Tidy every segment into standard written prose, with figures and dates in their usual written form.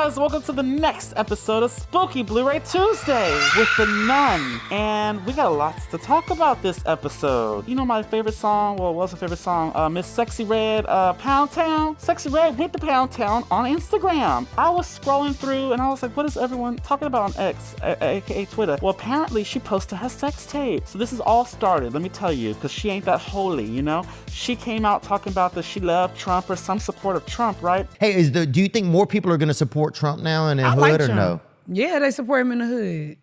guys, welcome to the next episode of Spooky Bluray Tuesday with the Nun. And we got a lot to talk about this episode. You know my favorite song, well, what's my favorite song? Miss Sexy Red, Pound Town. Sexy Red went to Pound Town on Instagram. I was scrolling through and I was like, what is everyone talking about on X, aka Twitter? Well, apparently she posted her sex tape. So this is all started, let me tell you, because she ain't that holy, you know? She came out talking about that she loved Trump or some support of Trump, right? Hey, do you think more people are going to support Trump now in the hood or no? Yeah, they support him in the hood.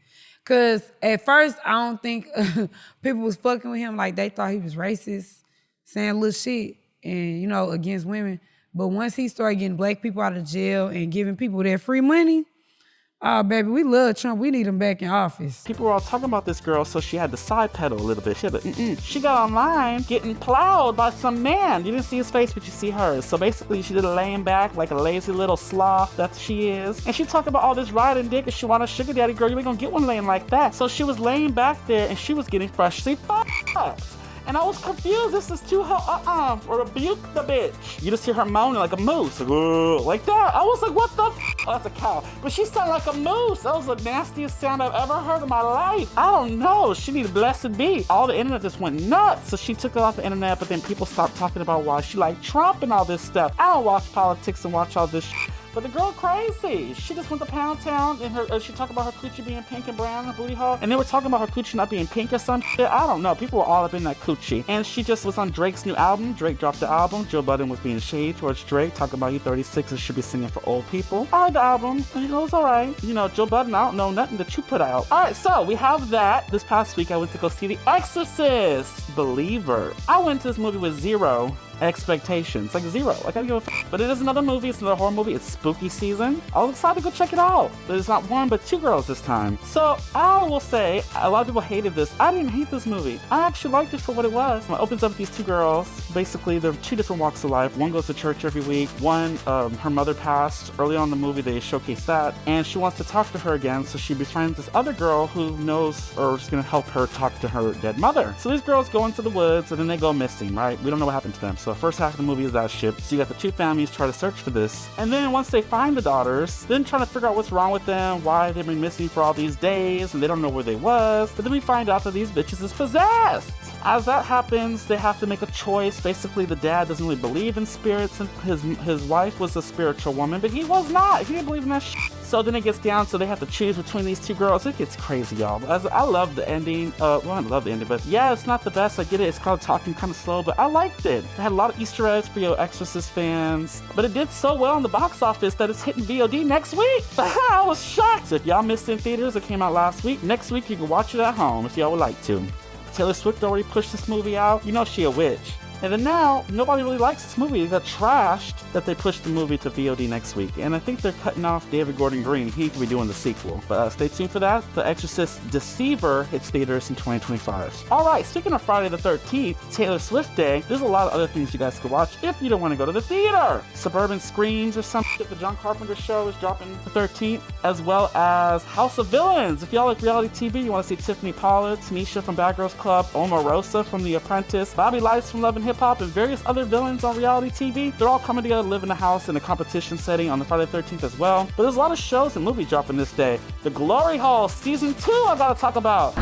Because at first, I don't think people was fucking with him like they thought he was racist, saying little shit and, you know, against women. But once he started getting black people out of jail and giving people their free money, oh, baby, we love Trump. We need him back in office. People were all talking about this girl, so she had to side pedal a little bit. She got online getting plowed by some man. You didn't see his face, but you see hers. So basically, she did a laying back like a lazy little sloth that she is. And she talked about all this riding dick and she wanted a sugar daddy. Girl, you ain't gonna get one laying like that. So she was laying back there and she was getting freshly fucked. And I was confused. This is too rebuke the bitch. You just hear her moaning like a moose. Like that. I was like, what the f? Oh, that's a cow. But she sounded like a moose. That was the nastiest sound I've ever heard in my life. I don't know. She need a blessed be. All the internet just went nuts. So she took it off the internet, but then people stopped talking about why she liked Trump and all this stuff. I don't watch politics and watch all this shit. But the girl crazy. She just went to Pound Town and she talked about her coochie being pink and brown, her booty hole. And they were talking about her coochie not being pink or some shit. I don't know. People were all up in that coochie. And she just was on Drake's new album. Drake dropped the album. Joe Budden was being shady towards Drake, talking about you 36 and should be singing for old people. I heard the album. And it was alright. You know, Joe Budden, I don't know nothing that you put out. Alright, so we have that. This past week I went to go see The Exorcist Believer. I went to this movie with zero expectations, like zero. Like I don't give a f. But it is another movie. It's another horror movie. It's spooky season. I was excited to go check it out. There's not one, but two girls this time. So I will say, a lot of people hated this. I didn't hate this movie. I actually liked it for what it was. It opens up with these two girls. Basically, they're two different walks of life. One goes to church every week. One, her mother passed. Early on in the movie, they showcase that. And she wants to talk to her again, so she befriends this other girl who knows or is going to help her talk to her dead mother. So these girls go into the woods, and then they go missing, right? We don't know what happened to them. So the first half of the movie is that shit. So you got the two families try to search for this. And then once they find the daughters, then trying to figure out what's wrong with them, why they've been missing for all these days, and they don't know where they was. But then we find out that these bitches is possessed. As that happens, they have to make a choice. Basically, the dad doesn't really believe in spirits, and his wife was a spiritual woman, but he was not. He didn't believe in that shit. So then it gets down, so they have to choose between these two girls. It gets crazy, y'all. I love the ending. Well, I love the ending, but yeah, it's not the best. I get it. It's kind of talking kind of slow, but I liked it. It had a lot of Easter eggs for your Exorcist fans, but it did so well in the box office that it's hitting VOD next week. I was shocked. So if y'all missed it in theaters, it came out last week. Next week, you can watch it at home if y'all would like to. Taylor Swift already pushed this movie out. You know she a witch. And then now, nobody really likes this movie. It got trashed that they pushed the movie to VOD next week. And I think they're cutting off David Gordon Green. He could be doing the sequel. But stay tuned for that. The Exorcist Deceiver hits theaters in 2025. Alright, speaking of Friday the 13th, Taylor Swift Day, there's a lot of other things you guys could watch if you don't want to go to the theater. Suburban Screams or some shit. The John Carpenter show is dropping the 13th. As well as House of Villains. If y'all like reality TV, you want to see Tiffany Pollard, Tanisha from Bad Girls Club, Omarosa from The Apprentice, Bobby Lights from Love and Hip Hop, and various other villains on reality TV. They're all coming together to live in a house in a competition setting on the Friday the 13th as well. But there's a lot of shows and movies dropping this day. The Glory Hole Season 2 I gotta talk about.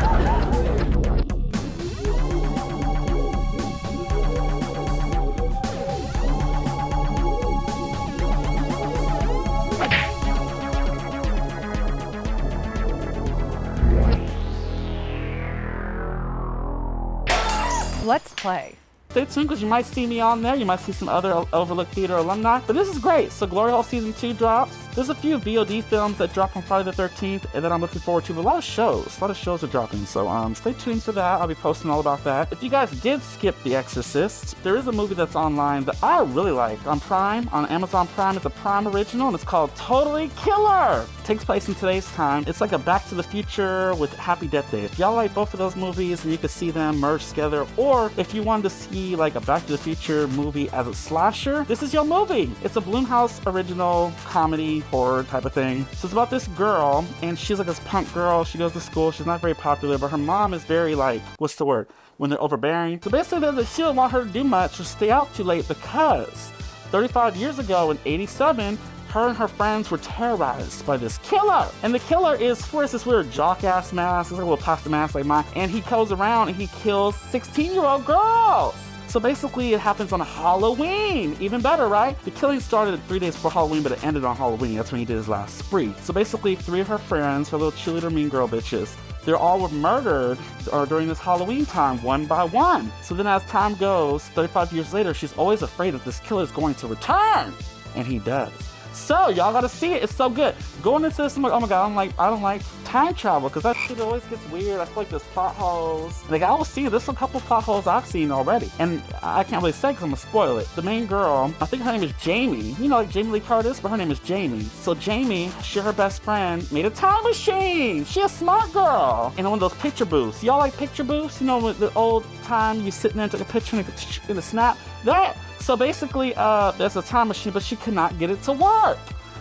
Let's play. Stay tuned because you might see me on there. You might see some other Overlook Theater alumni. But this is great. So Glory Hole Season 2 drops. There's a few VOD films that drop on Friday the 13th and that I'm looking forward to. But a lot of shows are dropping. So stay tuned for that. I'll be posting all about that. If you guys did skip The Exorcist, there is a movie that's online that I really like on Prime, on Amazon Prime. It's a Prime original and it's called Totally Killer. It takes place in today's time. It's like a Back to the Future with Happy Death Day. If y'all like both of those movies and you could see them merged together, or if you wanted to see like a Back to the Future movie as a slasher, this is your movie. It's a Blumhouse original comedy horror type of thing. So it's about this girl, and she's like this punk girl. She goes to school. She's not very popular, but her mom is very like, what's the word? When they're overbearing. So basically, she don't want her to do much or stay out too late because 35 years ago in 87, her and her friends were terrorized by this killer. And the killer wears this weird jock-ass mask, it's like a little plastic mask like mine, and he goes around and he kills 16-year-old girls. So basically it happens on Halloween. Even better, right? The killing started 3 days before Halloween, but it ended on Halloween. That's when he did his last spree. So basically 3 of her friends, her little cheerleader mean girl bitches, they all were murdered during this Halloween time, one by one. So then as time goes, 35 years later, she's always afraid that this killer is going to return. And he does. So y'all gotta see it. It's so good. Going into this, I'm like, oh my god, I don't like time travel because that shit always gets weird. I feel like there's plot holes. Like I will see, there's a couple plot holes I've seen already, and I can't really say because I'm gonna spoil it. The main girl, I think her name is Jamie. You know, like Jamie Lee Curtis, but her name is Jamie. So Jamie, her best friend, made a time machine. She a smart girl. In one of those picture booths. Y'all like picture booths? You know, with the old time you sitting there and take a picture and a snap. That. So basically, there's a time machine, but she could not get it to work.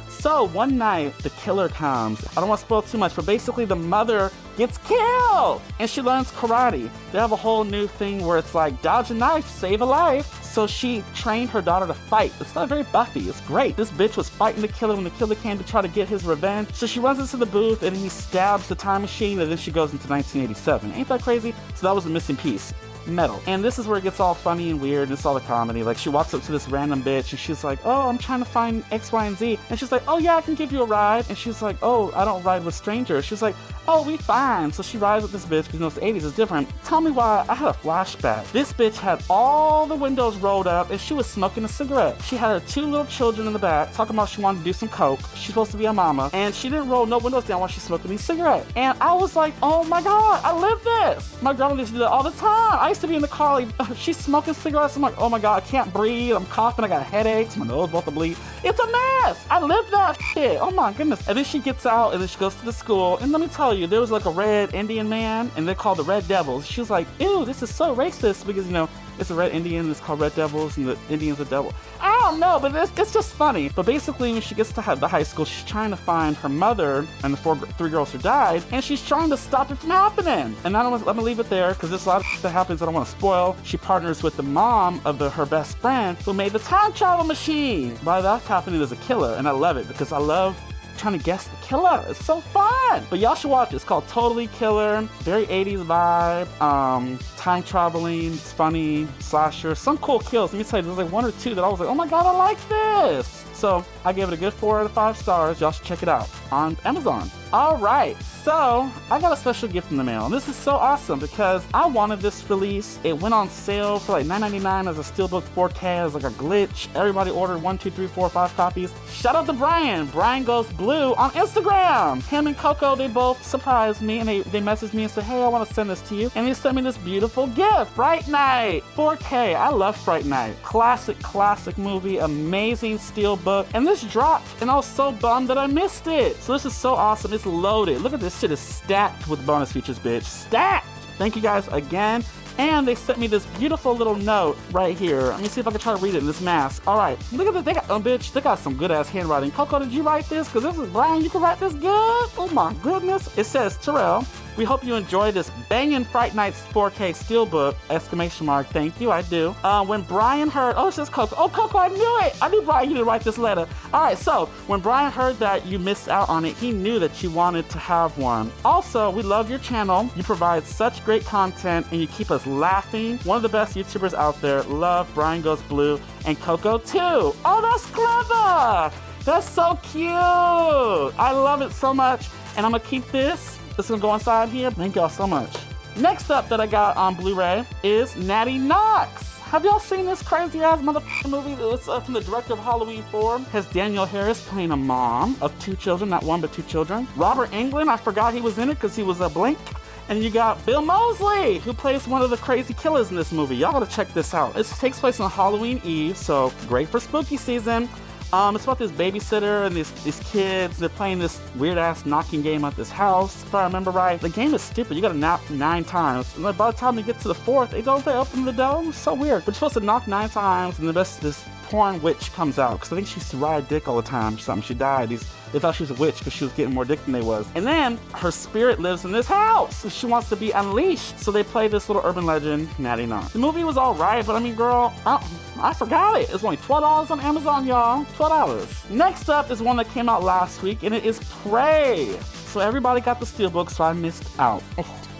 So one night, the killer comes. I don't want to spoil too much, but basically the mother gets killed. And she learns karate. They have a whole new thing where it's like, dodge a knife, save a life. So she trained her daughter to fight. It's not very Buffy, it's great. This bitch was fighting the killer when the killer came to try to get his revenge. So she runs into the booth and he stabs the time machine and then she goes into 1987. Ain't that crazy? So that was the missing piece. Metal. And this is where it gets all funny and weird and it's all the comedy. Like she walks up to this random bitch and she's like, oh, I'm trying to find X, Y, and Z. And she's like, oh yeah, I can give you a ride. And she's like, oh, I don't ride with strangers. She's like, oh, we fine. So she rides with this bitch because you know the 80s is different. Tell me why. I had a flashback. This bitch had all the windows rolled up and she was smoking a cigarette. She had her 2 little children in the back talking about she wanted to do some coke. She's supposed to be a mama and she didn't roll no windows down while she's smoking these cigarettes. And I was like, oh my god, I live this. My grandma used to do that all the time. I used to be in the car like, she's smoking cigarettes. I'm like, oh my god, I can't breathe. I'm coughing. I got headaches. My nose about to bleed. It's a mess. I live that shit. Oh my goodness. And then she gets out and then she goes to the school. And let me tell you, there was like a red Indian man and they're called the Red Devils. She was like, ew, this is so racist because, you know, it's a red Indian, it's called Red Devils, and the Indian's a devil. I don't know, but it's just funny. But basically, when she gets to the high school, she's trying to find her mother and the 3 girls who died, and she's trying to stop it from happening. And let me leave it there, because there's a lot of shit that happens I don't want to spoil. She partners with the mom of her best friend, who made the time travel machine. While that's happening, there's a killer, and I love it, because I love trying to guess the killer. It's so fun. But y'all should watch it. It's called Totally Killer. Very 80s vibe. Time traveling. It's funny. Slasher. Some cool kills. Let me tell you, there's like 1 or 2 that I was like, oh my god, I like this. So I gave it a good 4 out of 5 stars. Y'all should check it out on Amazon. All right. So I got a special gift in the mail. And this is so awesome because I wanted this release. It went on sale for like $9.99 as a Steelbook 4K as like a glitch. Everybody ordered 1, 2, 3, 4, 5 copies. Shout out to Brian. Brian Goes Blue on Instagram. Him and Coco, they both surprised me and they messaged me and said, hey, I want to send this to you. And they sent me this beautiful gift. Fright Night 4K. I love Fright Night. Classic movie. Amazing Steelbook. And this dropped and I was so bummed that I missed it. So this is so awesome. It's loaded. Look at this shit is stacked with bonus features, bitch. Stacked! Thank you guys again. And they sent me this beautiful little note right here. Let me see if I can try to read it in this mask. All right, look at this. They got, bitch, they got some good ass handwriting. Coco, did you write this? Because this is Brian. You can write this good. Oh my goodness. It says, Terrell, we hope you enjoy this banging Fright Nights 4K Steelbook! Exclamation mark. Thank you, I do. When Brian heard, oh, it says Coco. Oh, Coco, I knew it. I knew Brian, you didn't write this letter. All right, so when Brian heard that you missed out on it, he knew that you wanted to have one. Also, we love your channel. You provide such great content and you keep us laughing. One of the best YouTubers out there. Love Brian Goes Blue and Coco too. Oh, that's clever. That's so cute. I love it so much. And I'm gonna keep this. It's gonna go inside here. Thank y'all so much. Next up that I got on Blu-ray is Natty Knox. Have y'all seen this crazy ass motherfucking movie? It's from the director of Halloween 4. Has Danielle Harris playing a mom of 2 children, not 1 but 2 children. Robert Englund, I forgot he was in it because he was a Blink. And you got Bill Moseley, who plays one of the crazy killers in this movie. Y'all gotta check this out. It takes place on Halloween Eve, so great for spooky season. It's about this babysitter and these kids. They're playing this weird-ass knocking game at this house. If I remember right, the game is stupid. You gotta knock 9 times. And by the time you get to the 4th, they open the door. It's so weird. But you're supposed to knock 9 times, and the best this porn witch comes out, because I think she used to ride dick all the time or something. She died. They thought she was a witch because she was getting more dick than they was. And then her spirit lives in this house. She wants to be unleashed. So they play this little urban legend, Natty Knot. The movie was all right, but I mean, girl, I forgot it. It's only $12 on Amazon, y'all. $12. Next up is one that came out last week, and it is Prey. So everybody got the steelbook, so I missed out.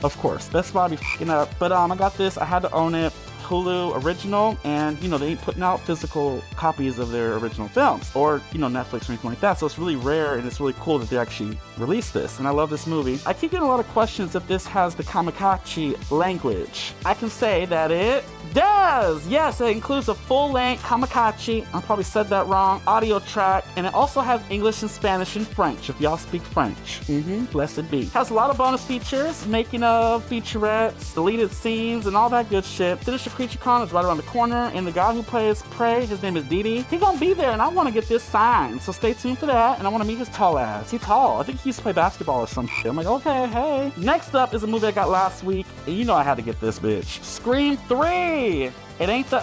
Of course. That's why I be f***ing up. But I got this. I had to own it. Hulu original, and they ain't putting out physical copies of their original films, or Netflix or anything like that, so it's really rare and it's really cool that they actually released this, and I love this movie. I keep getting a lot of questions if this has the kamikaze language. I can say that it does! Yes, it includes a full-length kamikaze, I probably said that wrong, audio track, and it also has English and Spanish and French, if y'all speak French. Blessed be. Has a lot of bonus features, making of, featurettes, deleted scenes, and all that good shit. Finish Creature Con is right around the corner, and the guy who plays Prey, his name is Didi. He gonna be there, and I want to get this signed, so stay tuned for that, and I want to meet his tall ass. He's tall. I think he used to play basketball or some shit. I'm like, okay, hey. Next up is a movie I got last week, and I had to get this bitch. Scream 3! It ain't the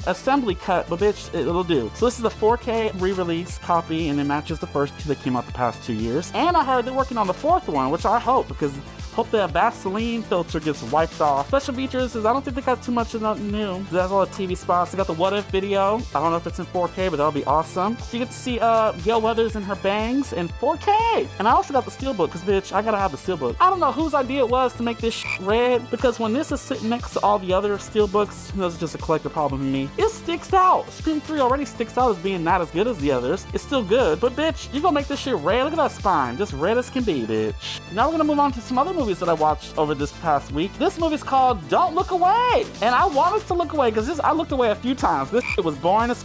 assembly cut, but bitch, it'll do. So this is a 4K re-release copy, and it matches the first two that came out the past 2 years. And I heard they're working on the fourth one, which I hope, because hope the Vaseline filter gets wiped off. Special features is I don't think they got too much of nothing new. There's all the TV spots. They got the What If video. I don't know if it's in 4K, but that'll be awesome. So you get to see Gail Weathers and her bangs in 4K. And I also got the steelbook, because bitch, I gotta have the steelbook. I don't know whose idea it was to make this shit red, because when this is sitting next to all the other steelbooks, that's just a collector problem in me. It sticks out. Scream 3 already sticks out as being not as good as the others. It's still good, but bitch, you gonna make this shit red? Look at that spine. Just red as can be, bitch. Now we're gonna move on to some other movies that I watched over this past week. This movie's called Don't Look Away, and I wanted to look away because I looked away a few times. This shit was boring as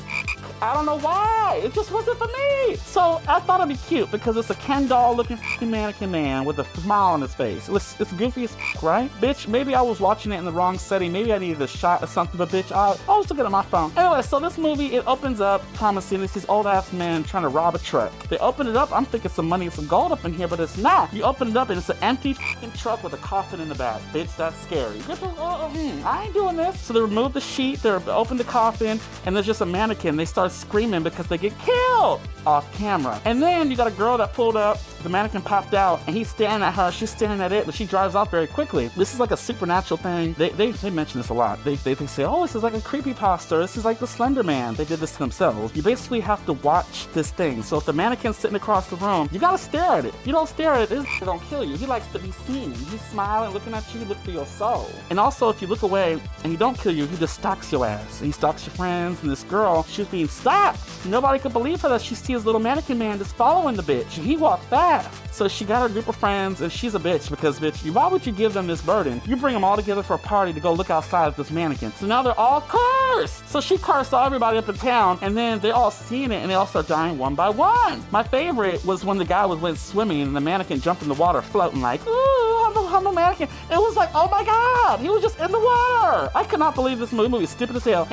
I don't know why. It just wasn't for me. So I thought it'd be cute because it's a Ken doll looking mannequin man with a smile on his face. It's goofy as right? Bitch, maybe I was watching it in the wrong setting. Maybe I needed a shot or something, but bitch, I was looking at my phone. Anyway, so this movie, it opens up promising. It's these old ass men trying to rob a truck. They open it up. I'm thinking some money and some gold up in here, but it's not. You open it up and it's an empty truck with a coffin in the back. Bitch, that's scary. I ain't doing this. So they remove the sheet, they open the coffin, and there's just a mannequin. They start screaming because they get killed off camera. And then you got a girl that pulled up, the mannequin popped out, and he's staring at her, she's staring at it, but she drives off very quickly. This is like a supernatural thing. They mention this a lot. They say, oh, this is like a creepypasta. This is like the Slender Man. They did this to themselves. You basically have to watch this thing. So if the mannequin's sitting across the room, you gotta stare at it. If you don't stare at it, this don't kill you. He likes to be seen. He's smiling, looking at you, look for your soul. And also, if you look away and he don't kill you, he just stalks your ass. And he stalks your friends, and this girl, she's being stalked. Nobody could believe her that she sees little mannequin man just following the bitch. And he walked fast. So she got her group of friends, and she's a bitch because, bitch, why would you give them this burden? You bring them all together for a party to go look outside at this mannequin. So now they're all cursed. So she cursed everybody up in town, and then they all seen it, and they all start dying one by one. My favorite was when the guy went swimming, and the mannequin jumped in the water floating like, ooh, I'm a mannequin. It was like, oh my God, he was just in the water. I could not believe this movie is stupid as hell.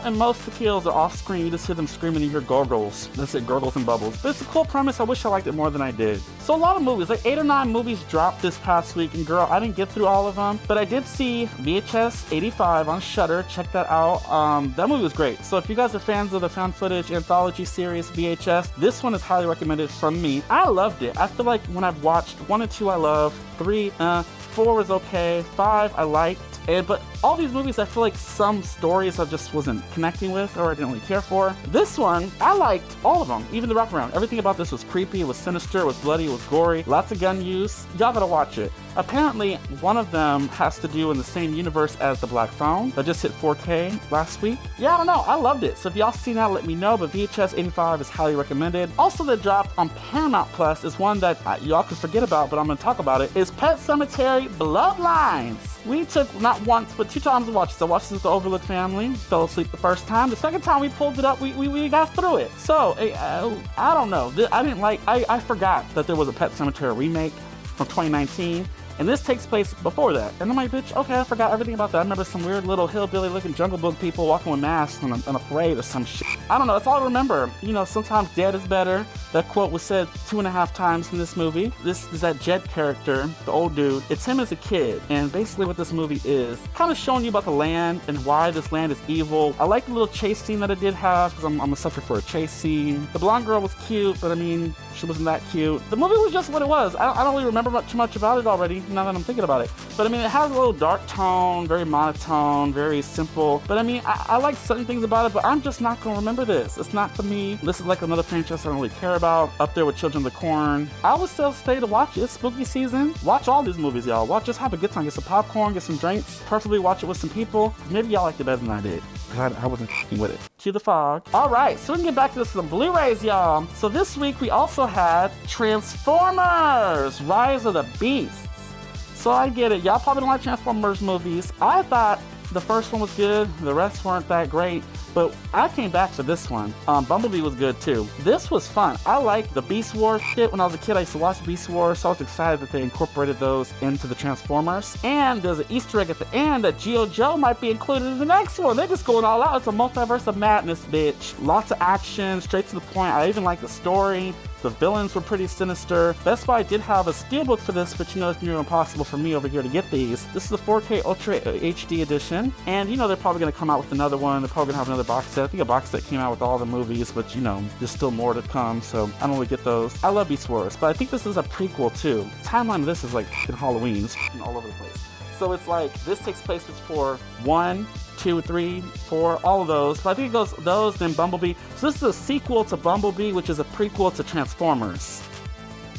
And most of the kills are off screen. You just hear them screaming, and you hear gurgles. That's it, gurgles and bubbles. But it's a cool premise. I wish I liked it more than I did. So a lot of movies, like 8 or 9 movies dropped this past week, and girl, I didn't get through all of them, but I did see VHS 85 on Shudder. Check that out. That movie was great. So if you guys are fans of the found footage anthology series VHS, this one is highly recommended from me. I loved it. I feel like when I've watched 1 and 2 I love, 3, 4 was okay, 5 I liked. But all these movies, I feel like some stories I just wasn't connecting with or I didn't really care for. This one, I liked all of them, even the wraparound. Everything about this was creepy, it was sinister, it was bloody, it was gory, lots of gun use. Y'all gotta watch it. Apparently, one of them has to do in the same universe as The Black Phone that just hit 4K last week. Yeah, I don't know. I loved it. So if y'all seen that, let me know. But VHS 85 is highly recommended. Also, that dropped on Paramount Plus is one that y'all could forget about, but I'm going to talk about it, is Pet Sematary Bloodlines. We took not once, but 2 times to watch this. I watched this with the Overlook family. Fell asleep the first time. The second time we pulled it up, we got through it. So, I don't know. I forgot that there was a Pet Sematary remake from 2019. And this takes place before that. And I'm like, bitch, okay, I forgot everything about that. I remember some weird little hillbilly looking Jungle Book people walking with masks on a parade or some shit. I don't know, that's all I remember. You know, sometimes dead is better. That quote was said 2.5 times in this movie. This is that Jed character, the old dude. It's him as a kid. And basically what this movie is, kind of showing you about the land and why this land is evil. I like the little chase scene that it did have, because I'm a sucker for a chase scene. The blonde girl was cute, but I mean, she wasn't that cute. The movie was just what it was. I don't really remember too much about it already, now that I'm thinking about it. But I mean, it has a little dark tone, very monotone, very simple. But I mean, I like certain things about it, but I'm just not gonna remember this. It's not for me. This is like another franchise I don't really care about. Up there with Children of the Corn. I would still stay to watch it. It's spooky season. Watch all these movies, y'all. Just have a good time. Get some popcorn, get some drinks. Preferably watch it with some people. Maybe y'all liked it better than I did. I wasn't with it. Cue the fog. All right, so we can get back to some Blu-rays, y'all. So this week we also had Transformers: Rise of the Beasts. So I get it. Y'all probably don't like Transformers movies. I thought the first one was good. The rest weren't that great. But I came back for this one. Bumblebee was good too. This was fun. I liked the Beast Wars shit. When I was a kid, I used to watch Beast Wars, so I was excited that they incorporated those into the Transformers. And there's an Easter egg at the end that G.I. Joe might be included in the next one. They're just going all out. It's a multiverse of madness, bitch. Lots of action, straight to the point. I even like the story. The villains were pretty sinister. Best Buy did have a steelbook for this, but you know it's near impossible for me over here to get these. This is the 4K Ultra HD edition, and you know they're probably going to come out with another one. They're probably going to have another box set. I think a box set came out with all the movies, but you know, there's still more to come, so I don't really get those. I love Beast Wars, but I think this is a prequel too. The timeline of this is like Halloween. It's all over the place. So it's like, this takes place before 1, 2, 3, 4, all of those. But I think it goes those, then Bumblebee. So this is a sequel to Bumblebee, which is a prequel to Transformers.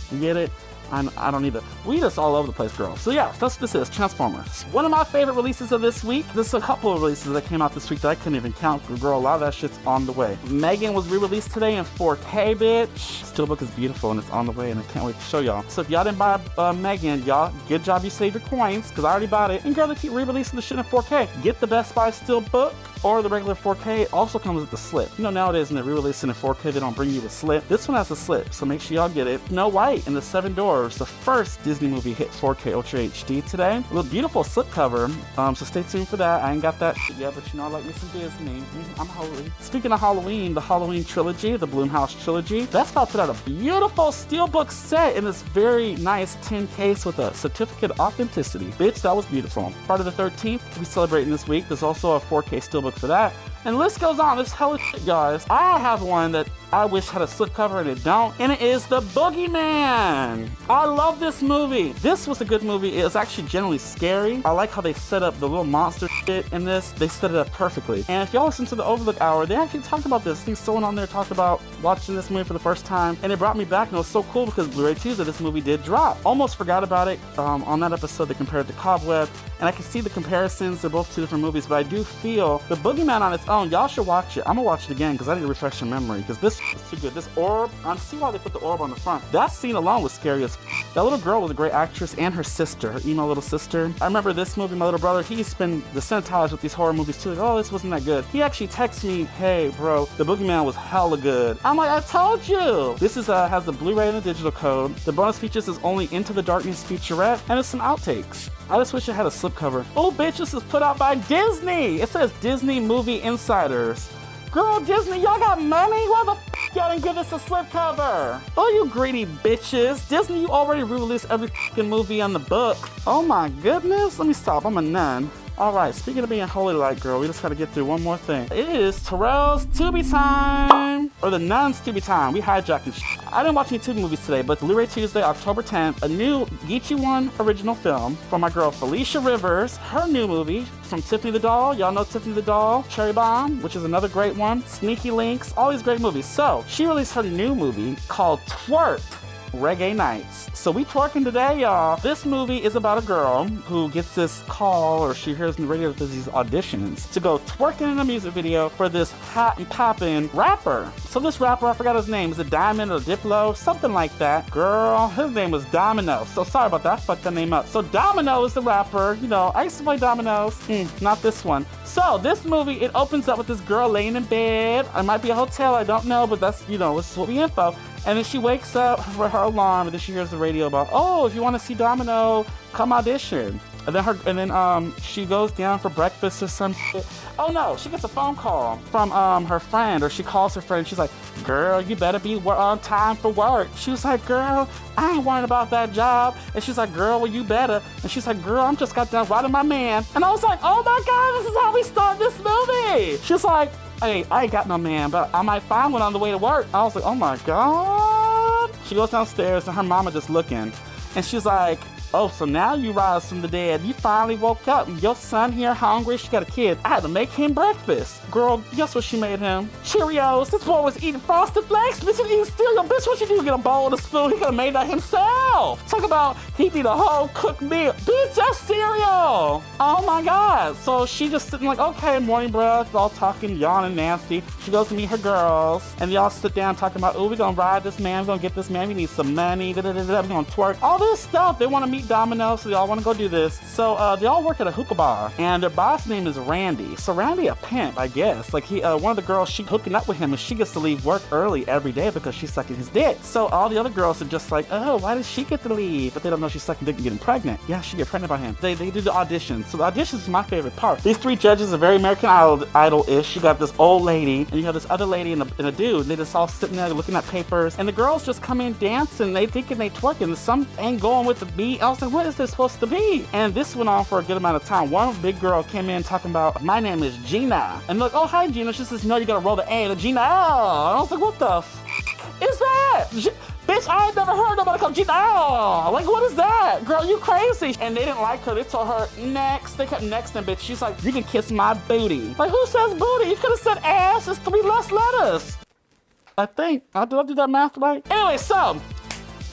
You get it? I don't need to. We just all over the place, girl. So yeah, that's what this is, Transformers. One of my favorite releases of this week. There's a couple of releases that came out this week that I couldn't even count. Girl, a lot of that shit's on the way. Megan was re-released today in 4K, bitch. Steelbook is beautiful and it's on the way and I can't wait to show y'all. So if y'all didn't buy Megan, y'all, good job you saved your coins, because I already bought it. And girl, they keep re-releasing the shit in 4K. Get the Best Buy Steelbook or the regular 4K. It also comes with the slip. You know, nowadays when they're re-releasing in 4K, they don't bring you a slip. This one has a slip, so make sure y'all get it. Snow White and the Seven Dwarfs, the first Disney movie, hit 4K Ultra HD today. A little beautiful slip cover, so stay tuned for that. I ain't got that shit yet, but you know I like me some Disney. I'm holy. Speaking of Halloween, the Halloween trilogy, the Blumhouse trilogy, Best Buy put out a beautiful steelbook set in this very nice tin case with a certificate of authenticity. Bitch, that was beautiful. Friday the 13th, we celebrating this week. There's also a 4K steelbook for that. And the list goes on. There's hella shit, guys. I have one that I wish had a slipcover and it don't, and it is the Boogeyman. I love this movie. This was a good movie. It was actually generally scary. I like how they set up the little monster shit in this. They set it up perfectly. And if y'all listen to the Overlook Hour, they actually talked about this. I think someone on there talked about watching this movie for the first time, and it brought me back, and it was so cool because Blu-ray Tuesday, this movie did drop. Almost forgot about it. On that episode, they compared it to Cobweb, and I can see the comparisons. They're both two different movies, but I do feel the Boogeyman on its own, y'all should watch it. I'm gonna watch it again because I need to refresh your memory, because this is too good. This orb, I see why they put the orb on the front. That scene alone was scary as That little girl was a great actress, and her sister, her emo little sister. I remember this movie, my little brother, he's been desensitized with these horror movies too. Like, oh, this wasn't that good. He actually texted me, hey bro, the Boogeyman was hella good. I'm like, I told you. This is has the Blu-ray and the digital code. The bonus features is only Into the Darkness featurette, and it's some outtakes. I just wish it had a slipcover. Oh, bitch, this is put out by Disney. It says Disney Movie Insiders. Girl, Disney, y'all got money? Why the f*** y'all didn't give us a slipcover? Oh, you greedy bitches. Disney, you already re-released every f***ing movie on the book. Oh my goodness. Let me stop. I'm a nun. Alright, speaking of being holy light, girl, we just gotta get through one more thing. It is Terrell's Tubi time! Or the Nun's Tubi time. We hijacking shit. I didn't watch any Tubi movies today, but Bluray Tuesday, October 10th, a new Geechee One original film from my girl Felicia Rivers, her new movie from Tiffany the Doll. Y'all know Tiffany the Doll, Cherry Bomb, which is another great one, Sneaky Links, all these great movies. So, she released her new movie called Twerk, Reggae Nights. So we twerking today, y'all. This movie is about a girl who gets this call, or she hears in the radio that there's these auditions to go twerking in a music video for this hot and poppin' rapper. So this rapper, I forgot his name, is it Diamond or Diplo? Something like that. Girl, his name was Domino. So sorry about that, I fucked that name up. So Domino is the rapper. You know, I used to play dominoes. Not this one. So this movie, it opens up with this girl laying in bed. It might be a hotel, I don't know, but that's, you know, this is what we info. And then she wakes up for her alarm, and then she hears the radio about, oh, if you want to see Domino, come audition. And then she goes down for breakfast or some shit. Oh no, she gets a phone call from her friend, or she calls her friend. She's like, girl, you better be on time for work. She was like, girl, I ain't worrying about that job. And she's like, girl, well, you better. And she's like, girl, I'm just got done riding my man. And I was like, oh my God, this is how we start this movie. She's like, hey, I ain't got no man, but I might find one on the way to work. I was like, oh my God. She goes downstairs and her mama just looking. And she's like, oh, so now you rise from the dead. You finally woke up. Your son here hungry. She got a kid. I had to make him breakfast. Girl, guess what she made him? Cheerios. This boy was eating Frosted Flakes. Bitch, you eating cereal. Bitch, what you do? Get a bowl and a spoon. He could have made that himself. Talk about he need a whole cooked meal. Bitch, that's cereal. Oh my God. So she just sitting like, okay, morning breath, all talking, yawning, nasty. She goes to meet her girls, and they all sit down talking about, oh, we're gonna ride this man. We're gonna get this man. We need some money. We're gonna twerk. All this stuff. They want to meet Domino, so they all want to go do this. So they all work at a hookah bar, and their boss name is Randy. So Randy a pimp, I guess. Like he, one of the girls, she hooking up with him, and she gets to leave work early every day because she's sucking his dick. So all the other girls are just like, oh, why does she get to leave? But they don't know she's sucking dick and getting pregnant. Yeah, she get pregnant by him. They do the auditions. So the auditions is my favorite part. These three judges are very American Idol-ish. You got this old lady, and you have this other lady and a dude. And they just all sitting there looking at papers, and the girls just come in dancing. They thinking they twerking. Some ain't going with the beat. I was like, what is this supposed to be? And this went on for a good amount of time. One big girl came in talking about, my name is Gina. And like, oh, hi, Gina. She says, no, you gotta roll the A to Gina. And I was like, what the f is that? Bitch, I ain't never heard nobody call Gina. Like, what is that? Girl, you crazy. And they didn't like her. They told her, next. They kept nexting, bitch. She's like, you can kiss my booty. Like, who says booty? You could have said ass. It's 3 less letters. I think. Did I do that math right? Anyway, so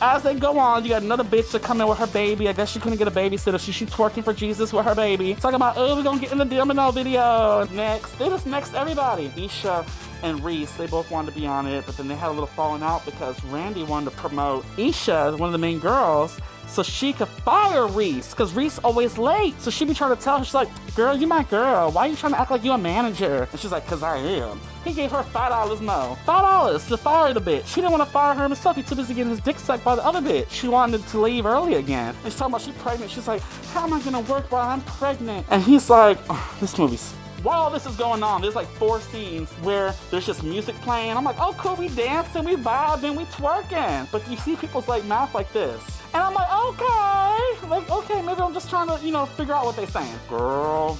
as they go on, you got another bitch to come in with her baby. I guess she couldn't get a babysitter. She twerking for Jesus with her baby. Talking about, oh, we're gonna get in the Domino video. Next. They just next everybody. Isha and Reese, they both wanted to be on it, but then they had a little falling out because Randy wanted to promote Isha, one of the main girls, so she could fire Reese, because Reese always late. So she be trying to tell her, she's like, girl, you my girl. Why are you trying to act like you a manager? And she's like, because I am. He gave her $5 more. $5 to fire the bitch. She didn't want to fire her himself. He too busy getting his dick sucked by the other bitch. She wanted to leave early again. And she's talking about she's pregnant. She's like, how am I going to work while I'm pregnant? And he's like, oh, this movie's... While this is going on, there's like 4 scenes where there's just music playing. I'm like, oh cool, we dancing, we vibing, we twerking. But you see people's like mouth like this. And I'm like, okay. Like, okay, maybe I'm just trying to, figure out what they're saying. Girl,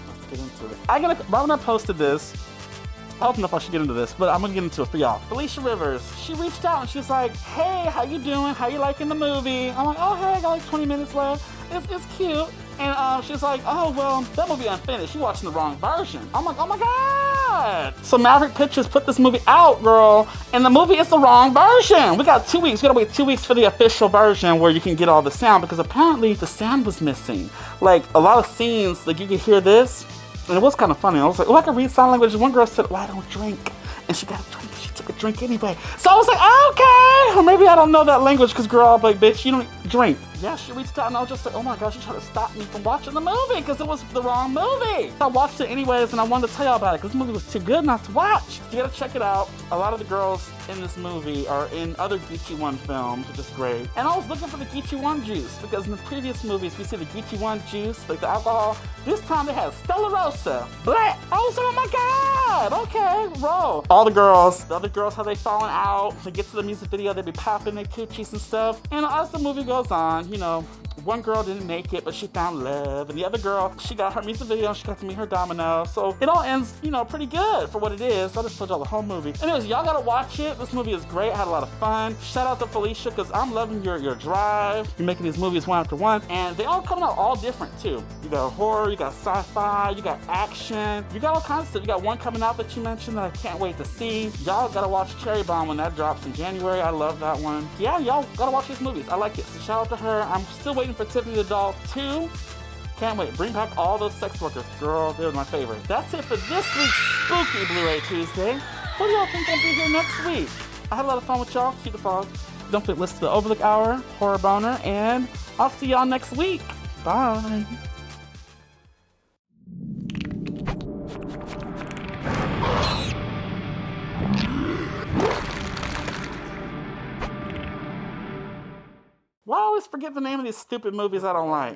let's get into it. Right when I posted this, I don't know if I should get into this, but I'm gonna get into it for y'all. Felicia Rivers, she reached out and she's like, hey, how you doing? How you liking the movie? I'm like, oh, hey, I got like 20 minutes left. It's cute. And she's like, oh, well, that movie unfinished. You watching the wrong version. I'm like, oh my God. So Maverick Pictures put this movie out, girl, and the movie is the wrong version. We got 2 weeks. We gotta wait 2 weeks for the official version where you can get all the sound, because apparently the sound was missing. Like, a lot of scenes, like you could hear this, and it was kind of funny. I was like, oh, I can read sign language. One girl said, oh, I don't drink. And she got a drink, and she took a drink anyway. So I was like, okay. Or maybe I don't know that language, because girl, I'm like, bitch, you don't drink. Yeah, she reached out and I was just like, oh my gosh, she tried to stop me from watching the movie because it was the wrong movie. I watched it anyways and I wanted to tell y'all about it because this movie was too good not to watch. You gotta check it out. A lot of the girls in this movie are in other Geechee One films, which is great. And I was looking for the Geechee One juice because in the previous movies, we see the Geechee One juice, like the alcohol. This time they had Stella Rosa. Black. I was like, oh my God, okay, roll. All the other girls, how they falling out. They get to the music video, they be popping their coochies and stuff. And as the movie goes on, one girl didn't make it, but she found love. And the other girl, she got her music video and she got to meet her Domino. So it all ends, pretty good for what it is. So I just told y'all the whole movie. Anyways, y'all gotta watch it. This movie is great. I had a lot of fun. Shout out to Felicia, because I'm loving your drive. You're making these movies one after one. And they all come out all different too. You got horror, you got sci-fi, you got action. You got all kinds of stuff. You got one coming out that you mentioned that I can't wait to see. Y'all gotta watch Cherry Bomb when that drops in January. I love that one. Yeah, y'all gotta watch these movies. I like it. So shout out to her. I'm still waiting for Tiffany the Doll 2. Can't wait. Bring back all those sex workers. Girl, they're my favorite. That's it for this week's Spooky Bluray Tuesday. What do y'all think I'll be here next week? I had a lot of fun with y'all. Keep the fog. Don't forget to listen to the Overlook Hour, Horror Boner, and I'll see y'all next week. Bye. always forget the name of these stupid movies I don't like.